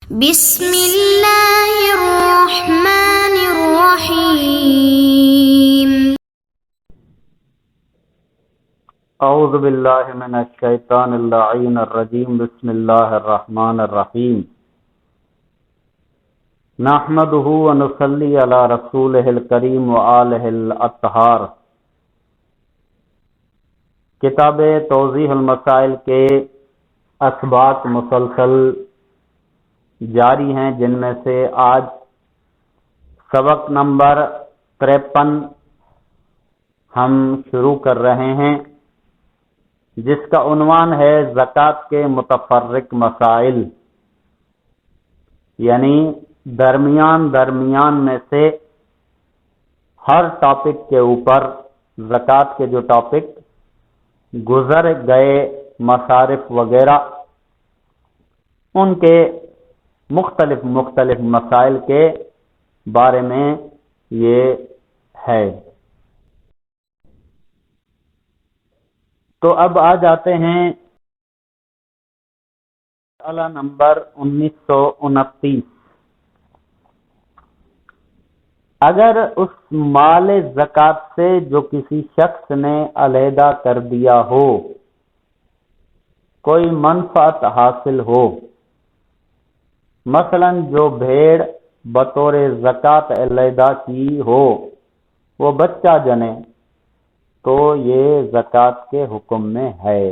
بسم اللہ الرحمن الرحیم۔ اعوذ باللہ من الشیطان اللعین الرجیم، بسم اللہ الرحمن الرحیم۔ نحمدہ ونصلی علی رسولہ الکریم وآلہ الاطہار۔ کتاب توضیح المسائل کے اسباق مسلسل جاری ہیں، جن میں سے آج سبق نمبر 53 ہم شروع کر رہے ہیں، جس کا عنوان ہے زکوٰۃ کے متفرق مسائل، یعنی درمیان میں سے ہر ٹاپک کے اوپر زکوٰۃ کے جو ٹاپک گزر گئے، مصارف وغیرہ، ان کے مختلف مسائل کے بارے میں یہ ہے۔ تو اب آ جاتے ہیں مسئلہ نمبر 1929۔ اگر اس مال زکوٰۃ سے جو کسی شخص نے علیحدہ کر دیا ہو کوئی منفعت حاصل ہو، مثلا جو بھیڑ بطور زکوٰۃ علیحدہ کی ہو وہ بچہ جنے، تو یہ زکوٰۃ کے حکم میں ہے۔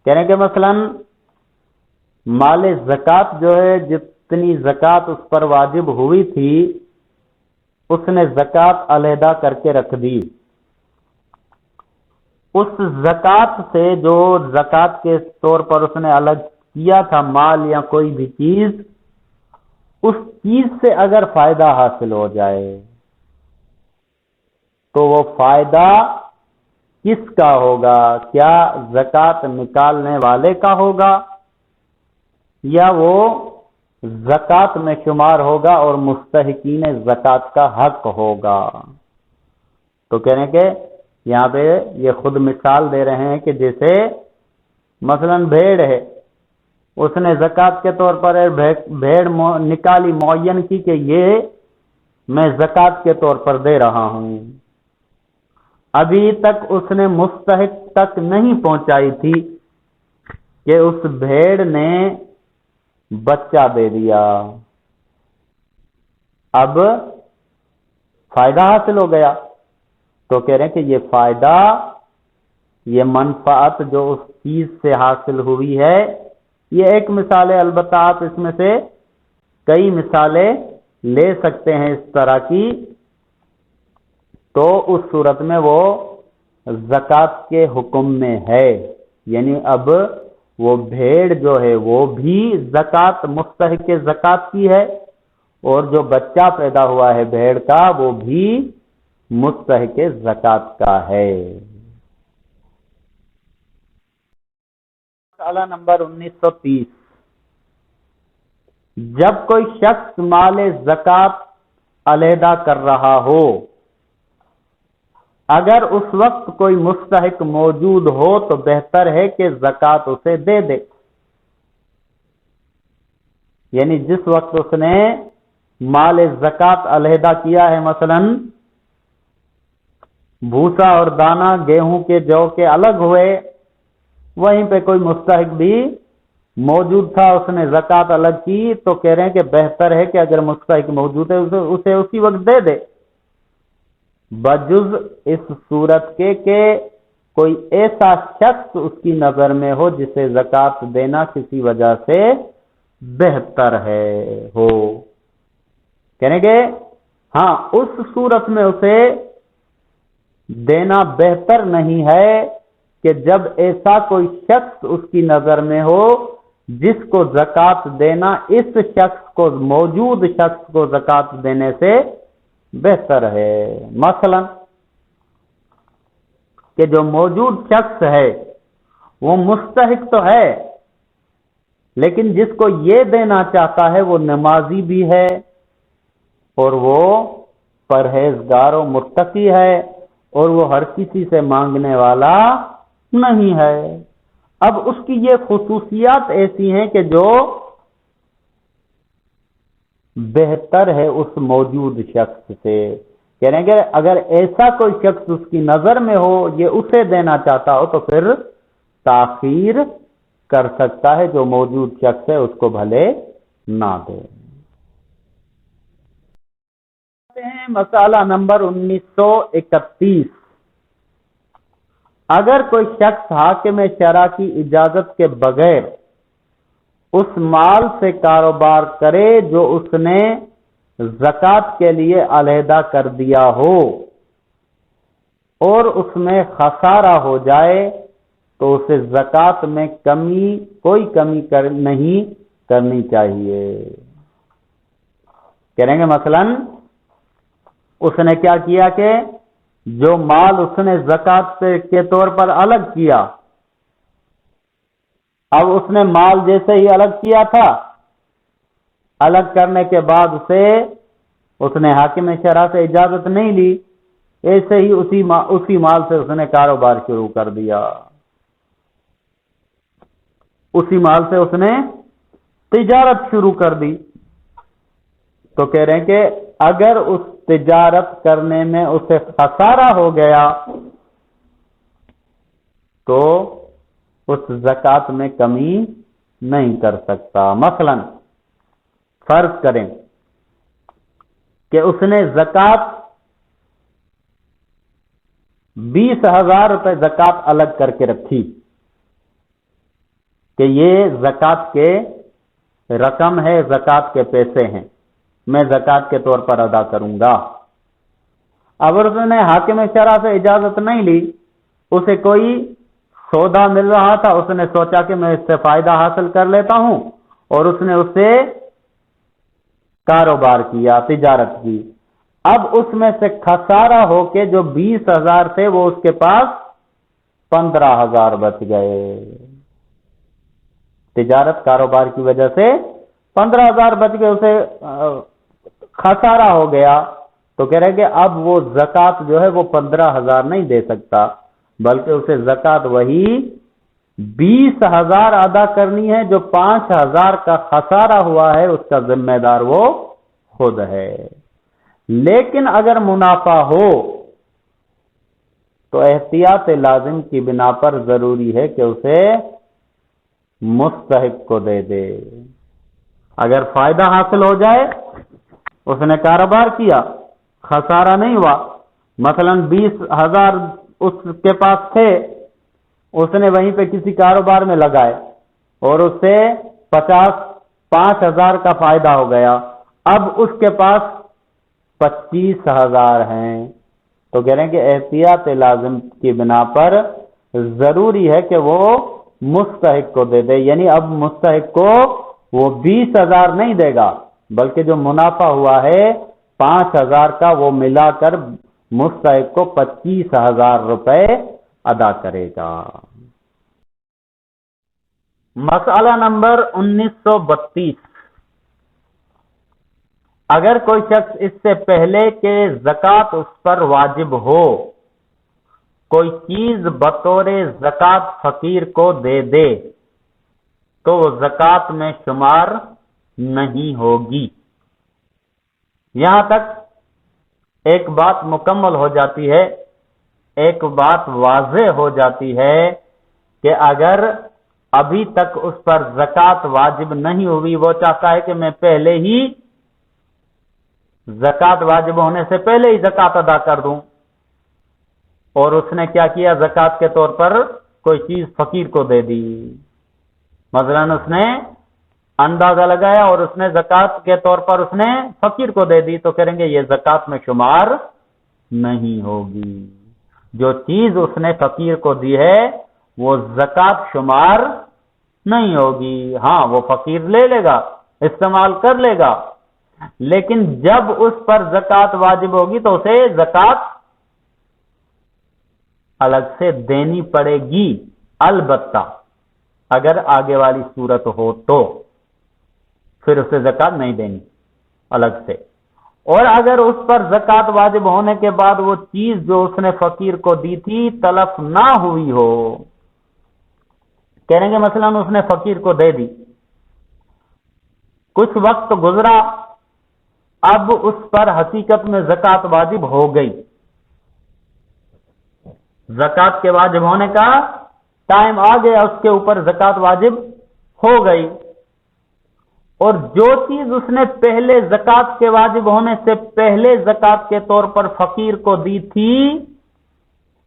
کہنے کہ مثلا مال زکوٰۃ جو ہے، جتنی زکوٰۃ اس پر واجب ہوئی تھی اس نے زکوٰۃ علیحدہ کر کے رکھ دی۔ اس زکوٰۃ سے جو زکوٰۃ کے طور پر اس نے الگ کیا تھا مال یا کوئی بھی چیز، اس چیز سے اگر فائدہ حاصل ہو جائے تو وہ فائدہ کس کا ہوگا؟ کیا زکوٰۃ نکالنے والے کا ہوگا یا وہ زکوٰۃ میں شمار ہوگا اور مستحقین زکوٰۃ کا حق ہوگا؟ تو کہنے کہ یہاں پہ یہ خود مثال دے رہے ہیں کہ جیسے مثلا بھیڑ ہے، اس نے زکوٰۃ کے طور پر بھیڑ نکالی، معین کی کہ یہ میں زکوٰۃ کے طور پر دے رہا ہوں، ابھی تک اس نے مستحق تک نہیں پہنچائی تھی کہ اس بھیڑ نے بچہ دے دیا، اب فائدہ حاصل ہو گیا۔ تو کہہ رہے ہیں کہ یہ فائدہ، یہ منفعت جو اس چیز سے حاصل ہوئی ہے، یہ ایک مثال ہے، البتہ آپ اس میں سے کئی مثالیں لے سکتے ہیں اس طرح کی، تو اس صورت میں وہ زکوٰۃ کے حکم میں ہے۔ یعنی اب وہ بھیڑ جو ہے وہ بھی زکوٰۃ مستحق زکوٰۃ کی ہے، اور جو بچہ پیدا ہوا ہے بھیڑ کا وہ بھی مستحق زکوٰۃ کا ہے۔ مسئلہ نمبر 1930۔ جب کوئی شخص مال زکوٰۃ علیحدہ کر رہا ہو، اگر اس وقت کوئی مستحق موجود ہو تو بہتر ہے کہ زکوٰۃ اسے دے دے۔ یعنی جس وقت اس نے مال زکوٰۃ علیحدہ کیا ہے، مثلا بھوسا اور دانہ گیہوں کے جو کے الگ ہوئے، وہیں پہ کوئی مستحق بھی موجود تھا، اس نے زکوٰۃ الگ کی، تو کہہ رہے ہیں کہ بہتر ہے کہ اگر مستحق موجود ہے اسے اسی وقت دے دے، بجز اس صورت کے کہ کوئی ایسا شخص اس کی نظر میں ہو جسے زکوٰۃ دینا کسی وجہ سے بہتر ہے ہو۔ کہنے کہ ہاں، اس صورت میں اسے دینا بہتر نہیں ہے کہ جب ایسا کوئی شخص اس کی نظر میں ہو جس کو زکوٰۃ دینا اس شخص کو، موجود شخص کو زکوٰۃ دینے سے بہتر ہے۔ مثلا کہ جو موجود شخص ہے وہ مستحق تو ہے، لیکن جس کو یہ دینا چاہتا ہے وہ نمازی بھی ہے اور وہ پرہیزگار و متقی ہے، اور وہ ہر کسی سے مانگنے والا نہیں ہے۔ اب اس کی یہ خصوصیات ایسی ہیں کہ جو بہتر ہے اس موجود شخص سے. کہہ رہے ہیں کہ اگر ایسا کوئی شخص اس کی نظر میں ہو یہ اسے دینا چاہتا ہو تو پھر تاخیر کر سکتا ہے، جو موجود شخص ہے اس کو بھلے نہ دے. مسئلہ نمبر 1931. اگر کوئی شخص حاکم شرع کی اجازت کے بغیر اس مال سے کاروبار کرے جو اس نے زکوٰۃ کے لیے علیحدہ کر دیا ہو اور اس میں خسارہ ہو جائے تو اسے زکوٰۃ میں کوئی کمی نہیں کرنی چاہیے. کہہ رہیں گے مثلاً اس نے کیا کیا کہ جو مال اس نے زکوٰۃ کے طور پر الگ کیا، اب اس نے مال جیسے ہی الگ کیا تھا، الگ کرنے کے بعد اس نے حاکم شرع سے اجازت نہیں لی، ایسے ہی اسی مال سے اس نے کاروبار شروع کر دیا، اسی مال سے اس نے تجارت شروع کر دی. تو کہہ رہے ہیں کہ اگر اس تجارت کرنے میں اسے خسارہ ہو گیا تو اس زکوٰۃ میں کمی نہیں کر سکتا. مثلا فرض کریں کہ اس نے زکوٰۃ 20,000 روپے زکوٰۃ الگ کر کے رکھی کہ یہ زکوٰۃ کے رقم ہے، زکوٰۃ کے پیسے ہیں، میں زکوٰۃ کے طور پر ادا کروں گا. اب اس نے حاکم شرع سے اجازت نہیں لی، اسے کوئی سودا مل رہا تھا، اس نے سوچا کہ میں اس سے فائدہ حاصل کر لیتا ہوں اور اس نے اس سے کاروبار کیا، تجارت کی. اب اس میں سے خسارہ ہو کے جو 20,000 تھے وہ اس کے پاس 15,000 بچ گئے. تجارت کاروبار کی وجہ سے 15,000 بچ گئے، اسے خسارہ ہو گیا. تو کہہ رہے کہ اب وہ زکوٰۃ جو ہے وہ 15,000 نہیں دے سکتا، بلکہ اسے زکوٰۃ وہی 20,000 ادا کرنی ہے. جو 5,000 کا خسارہ ہوا ہے اس کا ذمہ دار وہ خود ہے. لیکن اگر منافع ہو تو احتیاط لازم کی بنا پر ضروری ہے کہ اسے مستحق کو دے دے. اگر فائدہ حاصل ہو جائے، اس نے کاروبار کیا، خسارہ نہیں ہوا، مثلا 20,000 اس کے پاس تھے، اس نے وہیں پہ کسی کاروبار میں لگائے اور اس سے 5,000 کا فائدہ ہو گیا. اب اس کے پاس 25,000 ہیں. تو کہہ رہے ہیں کہ احتیاط لازم کی بنا پر ضروری ہے کہ وہ مستحق کو دے دے. یعنی اب مستحق کو وہ 20,000 نہیں دے گا، بلکہ جو منافع ہوا ہے 5,000 کا وہ ملا کر مستحق کو 25,000 روپے ادا کرے گا. مسئلہ نمبر 1932. اگر کوئی شخص اس سے پہلے کہ زکوٰۃ اس پر واجب ہو کوئی چیز بطور زکوٰۃ فقیر کو دے دے تو وہ زکوٰۃ میں شمار نہیں ہوگی. یہاں تک ایک بات مکمل ہو جاتی ہے، ایک بات واضح ہو جاتی ہے کہ اگر ابھی تک اس پر زکوٰۃ واجب نہیں ہوئی، وہ چاہتا ہے کہ میں پہلے ہی زکوٰۃ واجب ہونے سے پہلے ہی زکوٰۃ ادا کر دوں، اور اس نے کیا کیا، زکوٰۃ کے طور پر کوئی چیز فقیر کو دے دی. مثلا اس نے اندازہ لگایا اور اس نے زکوٰۃ کے طور پر اس نے فقیر کو دے دی، تو کریں گے یہ زکوٰۃ میں شمار نہیں ہوگی. جو چیز اس نے فقیر کو دی ہے وہ زکوٰۃ شمار نہیں ہوگی. ہاں وہ فقیر لے لے گا، استعمال کر لے گا، لیکن جب اس پر زکوٰۃ واجب ہوگی تو اسے زکوٰۃ الگ سے دینی پڑے گی. البتہ اگر آگے والی صورت ہو تو پھر اسے زکوٰۃ نہیں دینی الگ سے. اور اگر اس پر زکوٰۃ واجب ہونے کے بعد وہ چیز جو اس نے فقیر کو دی تھی تلف نہ ہوئی ہو کہیں گے مثلا اس نے فقیر کو دے دی، کچھ وقت گزرا، اب اس پر حقیقت میں زکوٰۃ واجب ہو گئی، زکوٰۃ کے واجب ہونے کا ٹائم آ گیا، اس کے اوپر زکوٰۃ واجب ہو گئی، اور جو چیز اس نے پہلے زکوٰۃ کے واجب ہونے سے پہلے زکوٰۃ کے طور پر فقیر کو دی تھی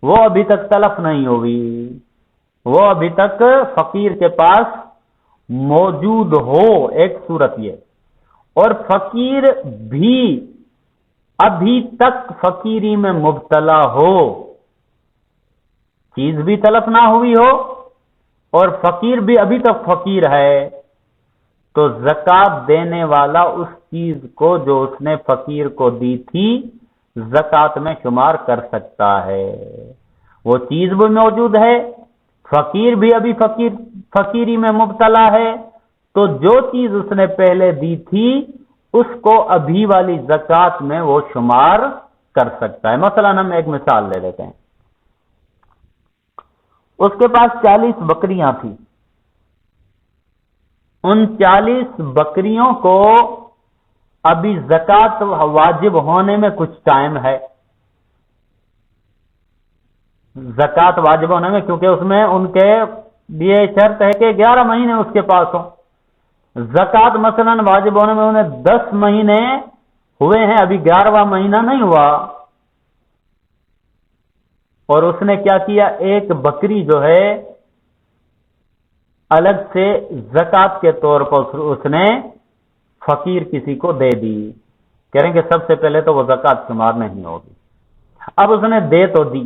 وہ ابھی تک تلف نہیں ہوئی، وہ ابھی تک فقیر کے پاس موجود ہو، ایک صورت یہ، اور فقیر بھی ابھی تک فقیری میں مبتلا ہو، چیز بھی تلف نہ ہوئی ہو اور فقیر بھی ابھی تک فقیر ہے، تو زکوٰۃ دینے والا اس چیز کو جو اس نے فقیر کو دی تھی زکوٰۃ میں شمار کر سکتا ہے، وہ چیز بھی موجود ہے، فقیر بھی ابھی فقیری میں مبتلا ہے، تو جو چیز اس نے پہلے دی تھی اس کو ابھی والی زکوٰۃ میں وہ شمار کر سکتا ہے۔ مثلا ہم ایک مثال لے لیتے ہیں، اس کے پاس 40 بکریاں تھیں، ان 40 بکریوں کو ابھی زکوٰۃ واجب ہونے میں کچھ ٹائم ہے، زکوٰۃ واجب ہونے میں، کیونکہ اس میں ان کے لیے شرط ہے کہ 11 مہینے اس کے پاس ہوں، زکوٰۃ مثلا واجب ہونے میں انہیں 10 مہینے ہوئے ہیں، ابھی 11واں مہینہ نہیں ہوا، اور اس نے کیا کیا، ایک بکری جو ہے الگ سے زکوٰۃ کے طور پر اس نے فقیر کسی کو دے دی، کہہ رہے ہیں کہ سب سے پہلے تو وہ زکوٰۃ شمار نہیں ہوگی، اب اس نے دے تو دی،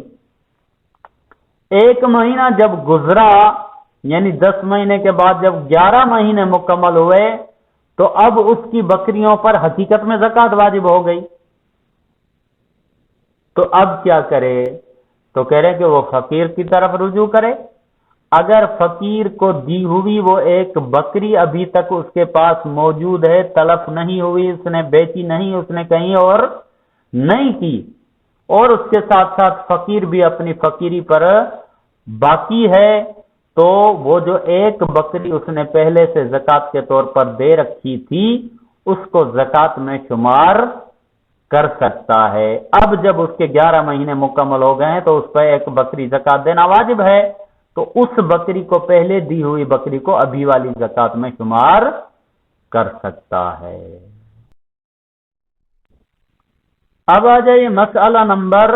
ایک مہینہ جب گزرا یعنی 10 مہینے کے بعد جب 11 مہینے مکمل ہوئے تو اب اس کی بکریوں پر حقیقت میں زکوٰۃ واجب ہو گئی، تو اب کیا کرے، تو کہہ رہے کہ وہ فقیر کی طرف رجوع کرے، اگر فقیر کو دی ہوئی وہ ایک بکری ابھی تک اس کے پاس موجود ہے، تلف نہیں ہوئی، اس نے بیچی نہیں، اس نے کہیں اور نہیں کی، اور اس کے ساتھ ساتھ فقیر بھی اپنی فقیری پر باقی ہے، تو وہ جو ایک بکری اس نے پہلے سے زکوٰۃ کے طور پر دے رکھی تھی اس کو زکوٰۃ میں شمار کر سکتا ہے۔ اب جب اس کے 11 مہینے مکمل ہو گئے ہیں تو اس پر ایک بکری زکوٰۃ دینا واجب ہے، تو اس بکری کو پہلے دی ہوئی بکری کو ابھی والی زکوٰۃ میں شمار کر سکتا ہے۔ اب آ جائیے مسئلہ نمبر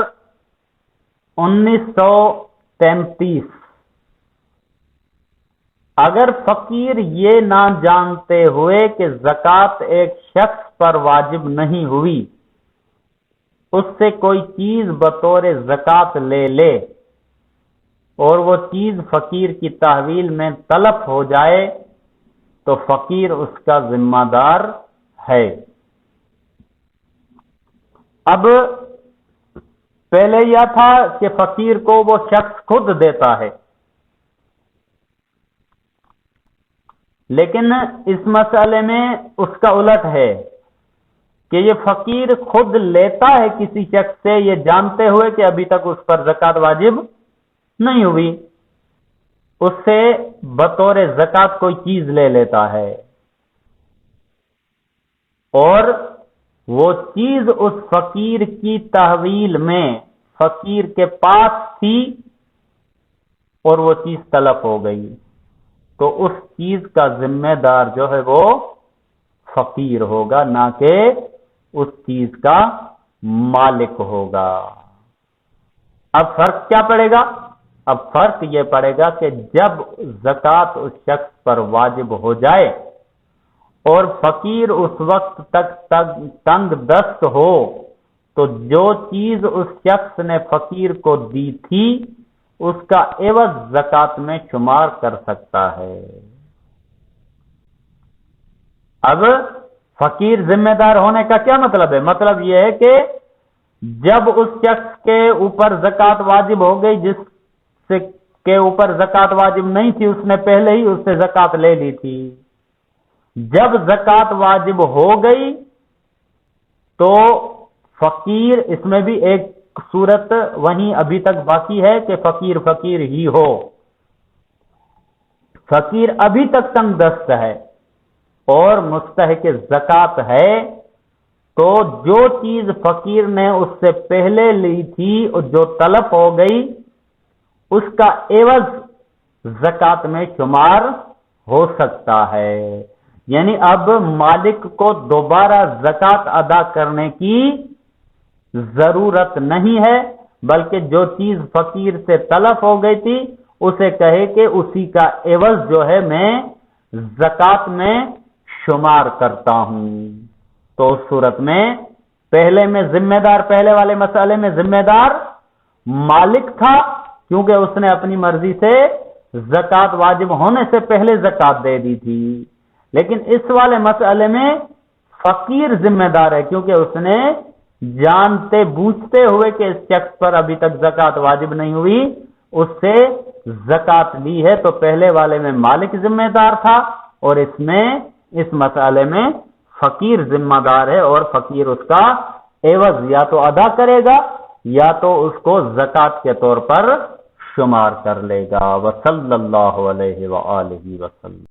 1933، اگر فقیر یہ نہ جانتے ہوئے کہ زکوٰۃ ایک شخص پر واجب نہیں ہوئی اس سے کوئی چیز بطور زکوٰۃ لے لے اور وہ چیز فقیر کی تحویل میں تلف ہو جائے تو فقیر اس کا ذمہ دار ہے۔ اب پہلے یہ تھا کہ فقیر کو وہ شخص خود دیتا ہے، لیکن اس مسئلے میں اس کا الٹ ہے کہ یہ فقیر خود لیتا ہے کسی شخص سے یہ جانتے ہوئے کہ ابھی تک اس پر زکوٰۃ واجب نہیں ہوئی، اس سے بطور زکوٰۃ کوئی چیز لے لیتا ہے، اور وہ چیز اس فقیر کی تحویل میں فقیر کے پاس تھی اور وہ چیز تلف ہو گئی، تو اس چیز کا ذمہ دار جو ہے وہ فقیر ہوگا، نہ کہ اس چیز کا مالک ہوگا۔ اب فرق کیا پڑے گا؟ اب فرق یہ پڑے گا کہ جب زکوٰۃ اس شخص پر واجب ہو جائے اور فقیر اس وقت تک تنگ دست ہو تو جو چیز اس شخص نے فقیر کو دی تھی اس کا عوض زکوٰۃ میں شمار کر سکتا ہے۔ اب فقیر ذمہ دار ہونے کا کیا مطلب ہے؟ مطلب یہ ہے کہ جب اس شخص کے اوپر زکوٰۃ واجب ہو گئی جس کے اوپر زکوٰۃ واجب نہیں تھی اس نے پہلے ہی اس سے زکوٰۃ لے لی تھی، جب زکوٰۃ واجب ہو گئی تو فقیر، اس میں بھی ایک صورت وہیں ابھی تک باقی ہے کہ فقیر ہی ہو، فقیر ابھی تک تنگ دست ہے اور مستحق زکات ہے، تو جو چیز فقیر نے اس سے پہلے لی تھی اور جو تلف ہو گئی، اس کا عوض زکات میں شمار ہو سکتا ہے۔ یعنی اب مالک کو دوبارہ زکات ادا کرنے کی ضرورت نہیں ہے، بلکہ جو چیز فقیر سے تلف ہو گئی تھی اسے کہے کہ اسی کا عوض جو ہے میں زکات میں شمار کرتا ہوں۔ تو اس صورت میں پہلے والے مسئلے میں ذمہ دار مالک تھا، کیونکہ اس نے اپنی مرضی سے زکات واجب ہونے سے پہلے زکات دے دی تھی، لیکن اس والے مسئلے میں فقیر ذمہ دار ہے، کیونکہ اس نے جانتے بوجھتے ہوئے کہ اس شخص پر ابھی تک زکات واجب نہیں ہوئی اس سے زکات لی ہے، تو پہلے والے میں مالک ذمہ دار تھا اور اس مسئلے میں فقیر ذمہ دار ہے، اور فقیر اس کا عوض یا تو ادا کرے گا یا تو اس کو زکات کے طور پر شمار کر لے گا۔ وصلی اللہ علیہ وآلہ وسلم۔